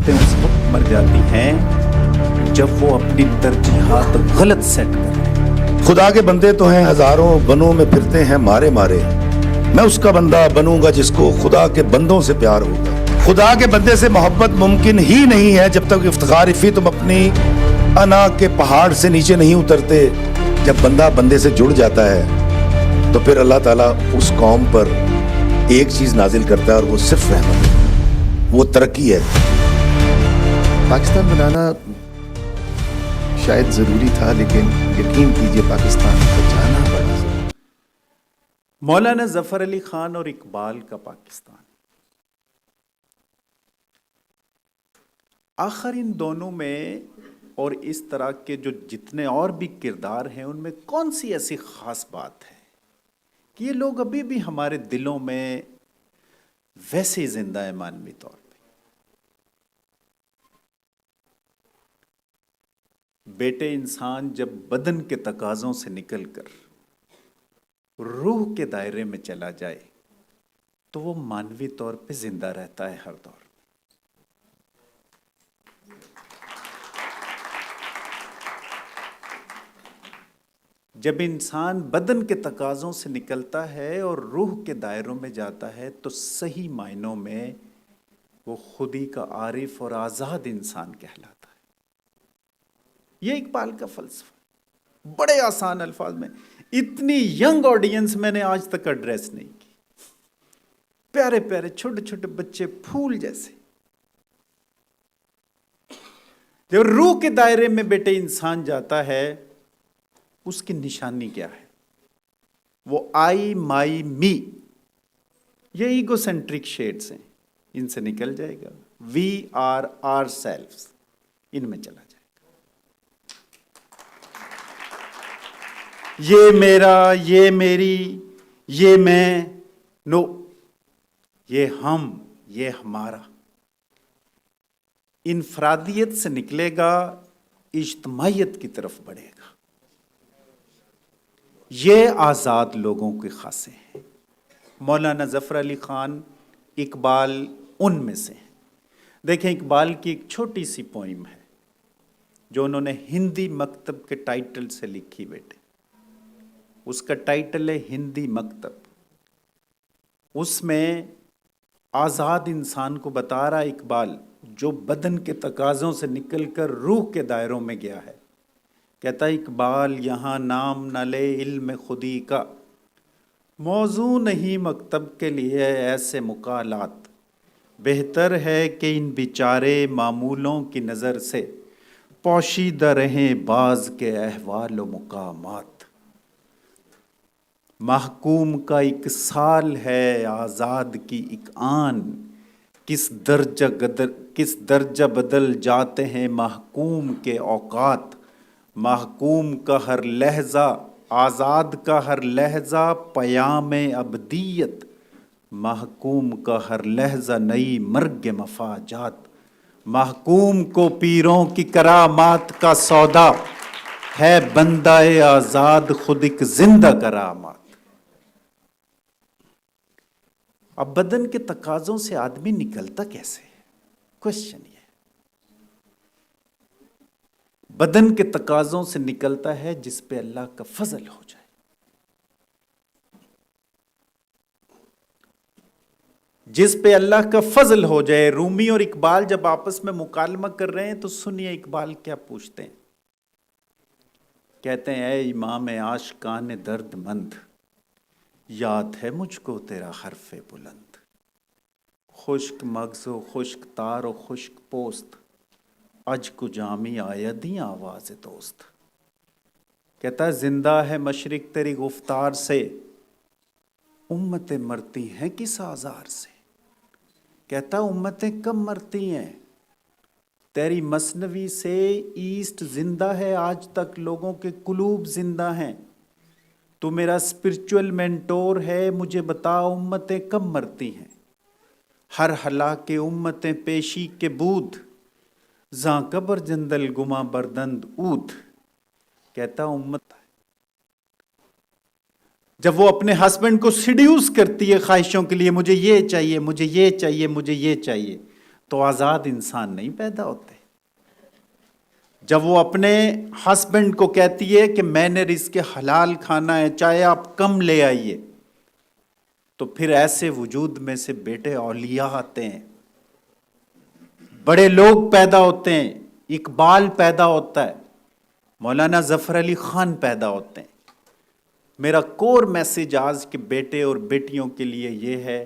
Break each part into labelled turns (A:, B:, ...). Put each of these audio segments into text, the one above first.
A: عورتیں اس وقت مر جاتی ہیں جب وہ اپنی ترجیحات غلط سیٹ کریں۔
B: خدا کے بندے تو ہیں ہزاروں، بنوں میں پھرتے ہیں مارے مارے، میں اس کا بندہ بنوں گا جس کو خدا کے بندوں سے پیار ہوگا۔ خدا کے بندے سے محبت ممکن ہی نہیں ہے جب تک افتخار فی تم اپنی انا کے پہاڑ سے نیچے نہیں اترتے۔ جب بندہ بندے سے جڑ جاتا ہے تو پھر اللہ تعالیٰ اس قوم پر ایک چیز نازل کرتا ہے اور وہ صرف رحمت ہے، وہ ترقی ہے۔
C: پاکستان بنانا شاید ضروری تھا، لیکن یقین کیجئے پاکستان بچانا بڑا ضروری۔
A: مولانا ظفر علی خان اور اقبال کا پاکستان، آخر ان دونوں میں اور اس طرح کے جو جتنے اور بھی کردار ہیں ان میں کون سی ایسی خاص بات ہے کہ یہ لوگ ابھی بھی ہمارے دلوں میں ویسے ہی زندہ ہیں مانوی طور پہ؟ بیٹے انسان جب بدن کے تقاضوں سے نکل کر روح کے دائرے میں چلا جائے تو وہ مانوی طور پہ زندہ رہتا ہے ہر دور۔ جب انسان بدن کے تقاضوں سے نکلتا ہے اور روح کے دائروں میں جاتا ہے تو صحیح معنوں میں وہ خودی کا عارف اور آزاد انسان کہلاتا ہے۔ یہ اقبال کا فلسفہ بڑے آسان الفاظ میں، اتنی ینگ آڈینس میں نے آج تک ایڈریس نہیں کی، پیارے پیارے چھوٹے چھوٹے بچے پھول جیسے۔ جب روح کے دائرے میں بیٹے انسان جاتا ہے اس کی نشانی کیا ہے؟ وہ آئی مائی می، یہ ایگو سینٹرک شیڈز ہیں، ان سے نکل جائے گا، وی آر آر سیلفز، ان میں چلا جائے گا۔ یہ میرا، یہ میری، یہ میں، نو، یہ ہم، یہ ہمارا، انفرادیت سے نکلے گا، اجتماعیت کی طرف بڑھے گا۔ یہ آزاد لوگوں کے خاصے ہیں۔ مولانا ظفر علی خان، اقبال ان میں سے ہیں۔ دیکھیں اقبال کی ایک چھوٹی سی پوئم ہے جو انہوں نے ہندی مکتب کے ٹائٹل سے لکھی بیٹے، اس کا ٹائٹل ہے ہندی مکتب۔ اس میں آزاد انسان کو بتا رہا اقبال جو بدن کے تقاضوں سے نکل کر روح کے دائروں میں گیا ہے۔ کہتا ہے اقبال یہاں نام نہ لے علم خودی کا، موضوع نہیں مکتب کے لیے ایسے مقالات، بہتر ہے کہ ان بیچارے معمولوں کی نظر سے پوشیدہ رہیں بعض کے احوال و مقامات۔ محکوم کا ایک سال ہے آزاد کی ایک آن، کس درجہ بدل جاتے ہیں محکوم کے اوقات۔ محکوم کا ہر لحظہ، آزاد کا ہر لحظہ پیام ابدیت، محکوم کا ہر لحظہ نئی مرگ مفاجات۔ محکوم کو پیروں کی کرامات کا سودا، ہے بندہ آزاد خود ایک زندہ کرامات۔ اب بدن کے تقاضوں سے آدمی نکلتا کیسے؟ کوشچن یہ، بدن کے تقاضوں سے نکلتا ہے جس پہ اللہ کا فضل ہو جائے۔ جس پہ اللہ کا فضل ہو جائے۔ رومی اور اقبال جب آپس میں مکالمہ کر رہے ہیں تو سنیے اقبال کیا پوچھتے ہیں۔ کہتے ہیں اے امام عاشقان درد مند، یاد ہے مجھ کو تیرا حرف بلند، خشک مغز و خشک تار و خشک پوست، اج کو جامی آیدیں آواز دوست۔ کہتا ہے زندہ ہے مشرق تیری گفتار سے، امتیں مرتی ہیں کس آزار سے۔ کہتا ہے امتیں کب مرتی ہیں؟ تیری مثنوی سے ایسٹ زندہ ہے، آج تک لوگوں کے قلوب زندہ ہیں۔ تو میرا اسپرچول مینٹور ہے، مجھے بتا امتیں کب مرتی ہیں۔ ہر ہلاک امتیں پیشی کے بود، زاں قبر جندل گما بردند اود۔ کہتا امت جب وہ اپنے ہسبینڈ کو سیڈیوس کرتی ہے خواہشوں کے لیے، مجھے یہ چاہیے، مجھے یہ چاہیے، مجھے یہ چاہیے، تو آزاد انسان نہیں پیدا ہوتے. جب وہ اپنے ہسبینڈ کو کہتی ہے کہ میں نے رزق حلال کھانا ہے, چاہے آپ کم لے آئیے, تو پھر ایسے وجود میں سے بیٹے اولیاء آتے ہیں, بڑے لوگ پیدا ہوتے ہیں. اقبال پیدا ہوتا ہے, مولانا ظفر علی خان پیدا ہوتے ہیں. میرا کور میسج آج کے بیٹے اور بیٹیوں کے لیے یہ ہے.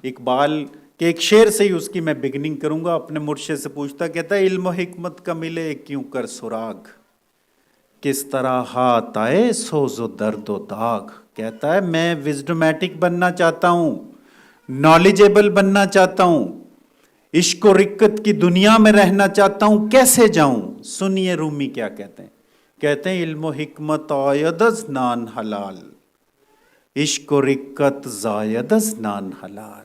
A: اقبال کے ایک شعر سے ہی اس کی میں بگننگ کروں گا. اپنے مرشد سے پوچھتا, کہتا ہے علم و حکمت کا ملے کیوں کر سراغ, کس طرح ہاتھ آئے سوز و درد و داغ. کہتا ہے میں وزڈومیٹک بننا چاہتا ہوں, نالجیبل بننا چاہتا ہوں, عشق و رقت کی دنیا میں رہنا چاہتا ہوں, کیسے جاؤں. سنیے رومی کیا کہتے ہیں. کہتے ہیں علم و حکمت آید از نان حلال, عشق و رقت زاید از نان حلال.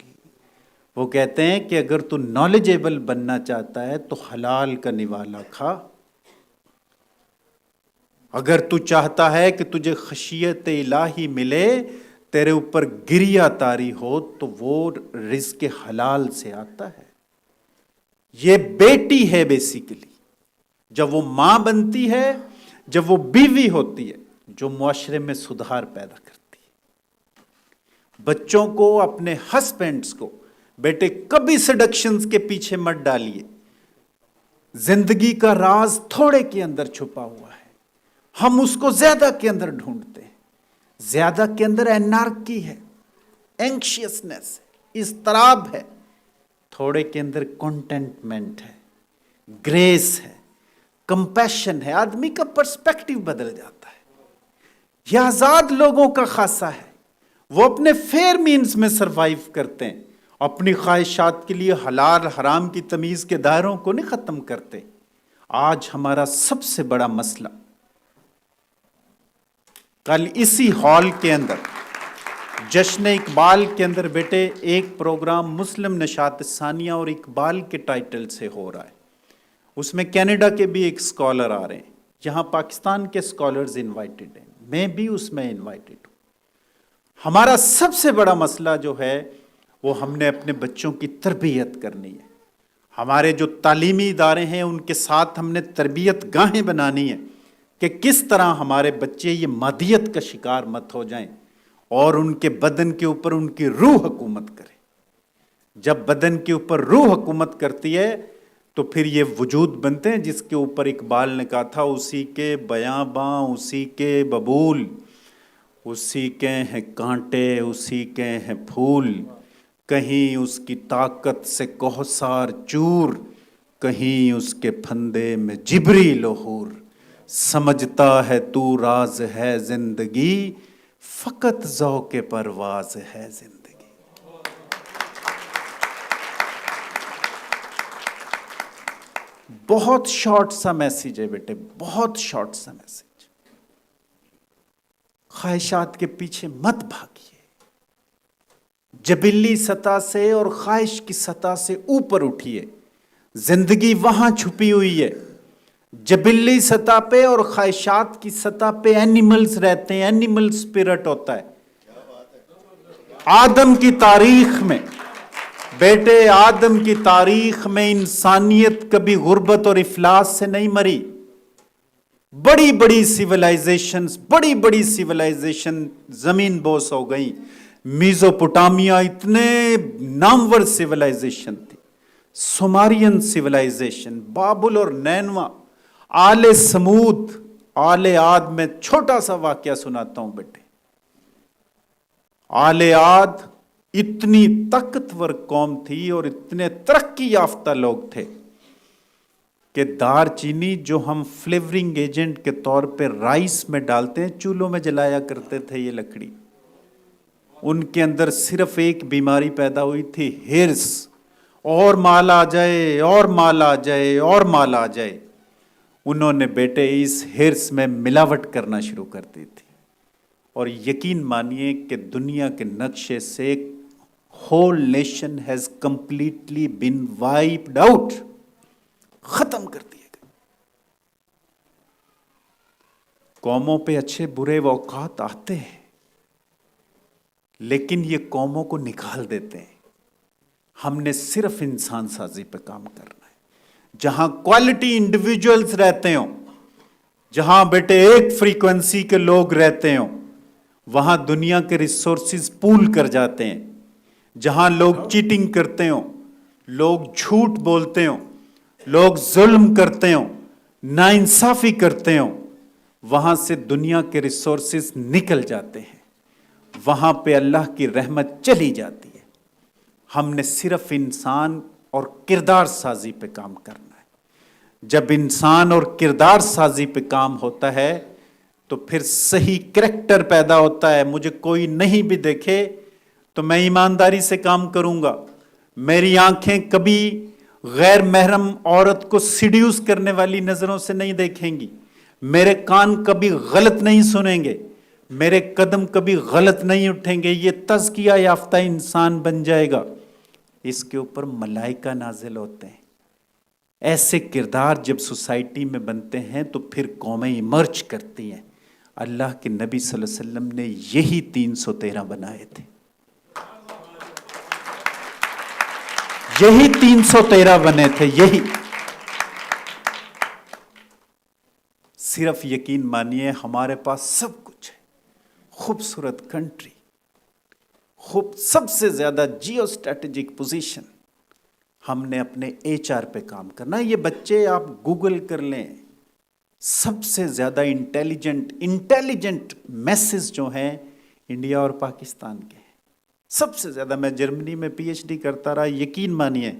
A: وہ کہتے ہیں کہ اگر تو نالجیبل بننا چاہتا ہے تو حلال کا نوالا کھا. اگر تو چاہتا ہے کہ تجھے خشیت الہی ملے, تیرے اوپر گریہ طاری ہو, تو وہ رزق حلال سے آتا ہے. یہ بیٹی ہے بیسیکلی. جب وہ ماں بنتی ہے, جب وہ بیوی ہوتی ہے, جو معاشرے میں سدھار پیدا کرتی ہے. بچوں کو, اپنے ہسبینڈز کو, بیٹے کبھی سیڈکشنز کے پیچھے مت ڈالیے. زندگی کا راز تھوڑے کے اندر چھپا ہوا ہے, ہم اس کو زیادہ کے اندر ڈھونڈتے ہیں. زیادہ کے اندر انارکی ہے, اینکشیسنس ہے, اضطراب ہے. تھوڑے کے اندر کنٹینٹمنٹ ہے, گریس ہے, کمپیشن ہے. آدمی کا پرسپیکٹیو بدل جاتا ہے. یہ آزاد لوگوں کا خاصہ ہے. وہ اپنے فیئر مینز میں سروائیو کرتے ہیں, اپنی خواہشات کے لیے حلال حرام کی تمیز کے دائروں کو نہیں ختم کرتے. آج ہمارا سب سے بڑا مسئلہ, کل اسی ہال کے اندر جشن اقبال کے اندر بیٹے ایک پروگرام مسلم نشاط ثانیہ اور اقبال کے ٹائٹل سے ہو رہا ہے. اس میں کینیڈا کے بھی ایک اسکالر آ رہے ہیں, یہاں پاکستان کے اسکالرز انوائٹڈ ہیں, میں بھی اس میں انوائٹڈ ہوں. ہمارا سب سے بڑا مسئلہ جو ہے وہ ہم نے اپنے بچوں کی تربیت کرنی ہے. ہمارے جو تعلیمی ادارے ہیں ان کے ساتھ ہم نے تربیت گاہیں بنانی ہے کہ کس طرح ہمارے بچے یہ مادیت کا شکار مت ہو جائیں اور ان کے بدن کے اوپر ان کی روح حکومت کرے. جب بدن کے اوپر روح حکومت کرتی ہے تو پھر یہ وجود بنتے ہیں جس کے اوپر اقبال نے کہا تھا, اسی کے بیاں باں اسی کے ببول, اسی کے ہیں کانٹے اسی کے ہیں پھول, کہیں اس کی طاقت سے کوہسار چور, کہیں اس کے پھندے میں جبری لہور. سمجھتا ہے تو راز ہے زندگی, فقط ذوق پرواز ہے زندگی. بہت شارٹ سا میسیج ہے بیٹے, بہت شارٹ سا میسیج. خواہشات کے پیچھے مت بھاگیے. جبلی سطح سے اور خواہش کی سطح سے اوپر اٹھیے. زندگی وہاں چھپی ہوئی ہے. جبلی سطح پہ اور خواہشات کی سطح پہ اینیملز رہتے ہیں, اینیمل اسپرٹ ہوتا ہے. آدم کی تاریخ میں بیٹے, آدم کی تاریخ میں انسانیت کبھی غربت اور افلاس سے نہیں مری. بڑی بڑی سیولائزیشنز, بڑی بڑی سیولائزیشن زمین بوس ہو گئی. میزوپوٹامیا اتنے نامور سیولائزیشن تھی, سومرین سیولائزیشن, بابل اور نینوا, آل سمود, آل عاد. میں چھوٹا سا واقعہ سناتا ہوں بیٹے. آل عاد اتنی طاقتور قوم تھی اور اتنے ترقی یافتہ لوگ تھے کہ دار چینی جو ہم فلیورنگ ایجنٹ کے طور پہ رائس میں ڈالتے ہیں, چولہوں میں جلایا کرتے تھے یہ لکڑی. ان کے اندر صرف ایک بیماری پیدا ہوئی تھی, ہرس. اور مال آ جائے, اور مال آ جائے, اور مال آ جائے. انہوں نے بیٹے اس ہرس میں ملاوٹ کرنا شروع کر دی تھی. اور یقین مانیے کہ دنیا کے نقشے سے whole nation has completely been wiped out, ختم کر دیے گئے. قوموں پہ اچھے برے اوقات آتے ہیں لیکن یہ قوموں کو نکال دیتے ہیں. ہم نے صرف انسان سازی پہ کام کرنا ہے، جہاں کوالٹی انڈیویجولز رہتے ہوں، جہاں بیٹے ایک فریکوینسی کے لوگ رہتے ہوں، وہاں دنیا کے ریسورسز پول کر جاتے ہیں۔ جہاں لوگ چیٹنگ کرتے ہوں، لوگ جھوٹ بولتے ہوں، لوگ ظلم کرتے ہوں، ناانصافی کرتے ہوں، وہاں سے دنیا کے ریسورسز نکل جاتے ہیں، وہاں پہ اللہ کی رحمت چلی جاتی ہے۔ ہم نے صرف انسان اور کردار سازی پہ کام کرنا ہے۔ جب انسان اور کردار سازی پہ کام ہوتا ہے تو پھر صحیح کریکٹر پیدا ہوتا ہے۔ مجھے کوئی نہیں بھی دیکھے تو میں ایمانداری سے کام کروں گا، میری آنکھیں کبھی غیر محرم عورت کو سیڈیوس کرنے والی نظروں سے نہیں دیکھیں گی، میرے کان کبھی غلط نہیں سنیں گے، میرے قدم کبھی غلط نہیں اٹھیں گے۔ یہ تزکیہ یافتہ انسان بن جائے گا، اس کے اوپر ملائکہ نازل ہوتے ہیں۔ ایسے کردار جب سوسائٹی میں بنتے ہیں تو پھر قومیں ایمرج کرتی ہیں۔ اللہ کے نبی صلی اللہ علیہ وسلم نے یہی 313 بنائے تھے، یہی 313 بنے تھے، یہی۔ صرف یقین مانیے ہمارے پاس سب کچھ ہے، خوبصورت کنٹری، سب سے زیادہ جیو اسٹریٹجک پوزیشن۔ ہم نے اپنے HR پہ کام کرنا۔ یہ بچے آپ گوگل کر لیں، سب سے زیادہ انٹیلیجنٹ میسز جو ہیں انڈیا اور پاکستان کے ہیں، سب سے زیادہ۔ میں جرمنی میں PhD کرتا رہا، یقین مانیے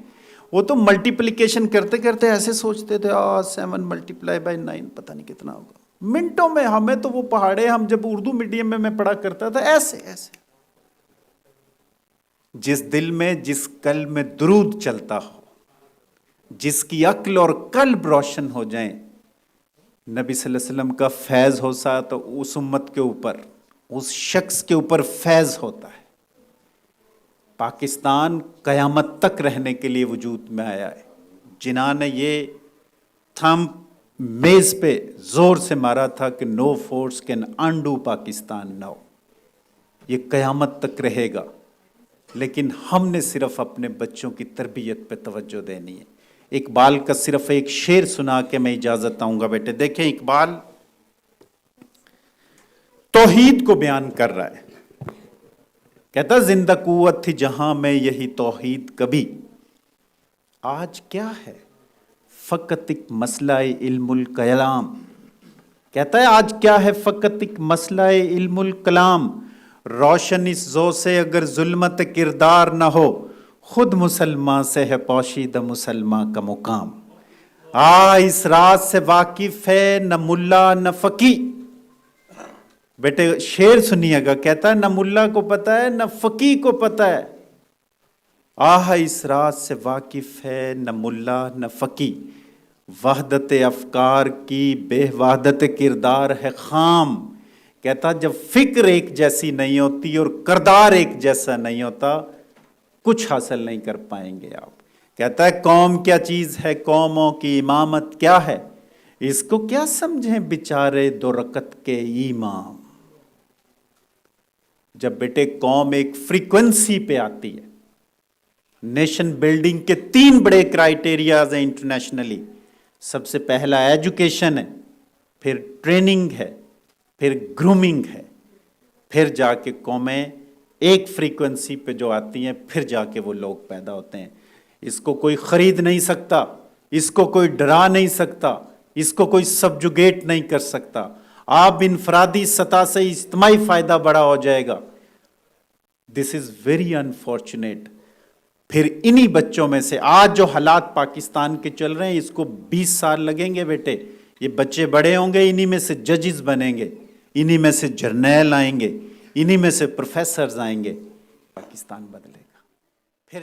A: وہ تو ملٹیپلیکیشن کرتے کرتے ایسے سوچتے تھے 7 × 9 پتہ نہیں کتنا ہوگا، منٹوں میں۔ ہمیں تو وہ پہاڑے، ہم جب اردو میڈیم میں پڑھا کرتا تھا، ایسے ایسے۔ جس دل میں، جس قلب میں درود چلتا ہو، جس کی عقل اور قلب روشن ہو جائیں، نبی صلی اللہ علیہ وسلم کا فیض ہو سا تو اس امت کے اوپر، اس شخص کے اوپر فیض ہوتا ہے۔ پاکستان قیامت تک رہنے کے لیے وجود میں آیا ہے۔ جنہاں نے یہ تھمب میز پہ زور سے مارا تھا کہ no force can undo Pakistan now, یہ قیامت تک رہے گا۔ لیکن ہم نے صرف اپنے بچوں کی تربیت پہ توجہ دینی ہے۔ اقبال کا صرف ایک شعر سنا کے میں اجازت آؤں گا بیٹے۔ دیکھیں اقبال توحید کو بیان کر رہا ہے، کہتا زندہ قوت تھی جہاں میں یہی توحید کبھی، آج کیا ہے فقط ایک مسئلہ علم الکلام۔ کہتا ہے آج کیا ہے فقط ایک مسئلہ علم الکلام، روشن اس ذو سے اگر ظلمت کردار نہ ہو، خود مسلمان سے ہے پوشیدہ مسلمان کا مقام۔ اس راز سے واقف ہے نہ ملا نہ فقی۔ بیٹے شعر سنیے گا، کہتا ہے نہ ملا کو پتہ ہے نہ فقی کو پتہ ہے، اس راز سے واقف ہے نہ ملا نہ فقی، وحدت افکار کی بے وحدت کردار ہے خام۔ کہتا جب فکر ایک جیسی نہیں ہوتی اور کردار ایک جیسا نہیں ہوتا، کچھ حاصل نہیں کر پائیں گے آپ۔ کہتا ہے قوم کیا چیز ہے، قوموں کی امامت کیا ہے، اس کو کیا سمجھیں بیچارے 2 رکعت کے امام۔ جب بیٹے قوم ایک فریکوینسی پہ آتی ہے، نیشن بلڈنگ کے 3 بڑے کرائیٹیریاز ہیں انٹرنیشنلی۔ سب سے پہلا ایجوکیشن ہے، پھر ٹریننگ ہے، پھر گرومنگ ہے، پھر جا کے قومیں ایک فریکوینسی پہ جو آتی ہیں، پھر جا کے وہ لوگ پیدا ہوتے ہیں۔ اس کو کوئی خرید نہیں سکتا، اس کو کوئی ڈرا نہیں سکتا، اس کو کوئی سبجوگیٹ نہیں کر سکتا۔ آپ انفرادی سطح سے اجتماعی فائدہ بڑا ہو جائے گا۔ دس از ویری انفارچونیٹ۔ پھر انہی بچوں میں سے آج جو حالات پاکستان کے چل رہے ہیں، اس کو 20 سال لگیں گے بیٹے۔ یہ بچے بڑے ہوں گے، انہی میں سے ججز بنیں گے، انہی میں سے جرنیل آئیں گے، انہی میں سے پروفیسرز آئیں گے، پاکستان بدلے گا۔ پھر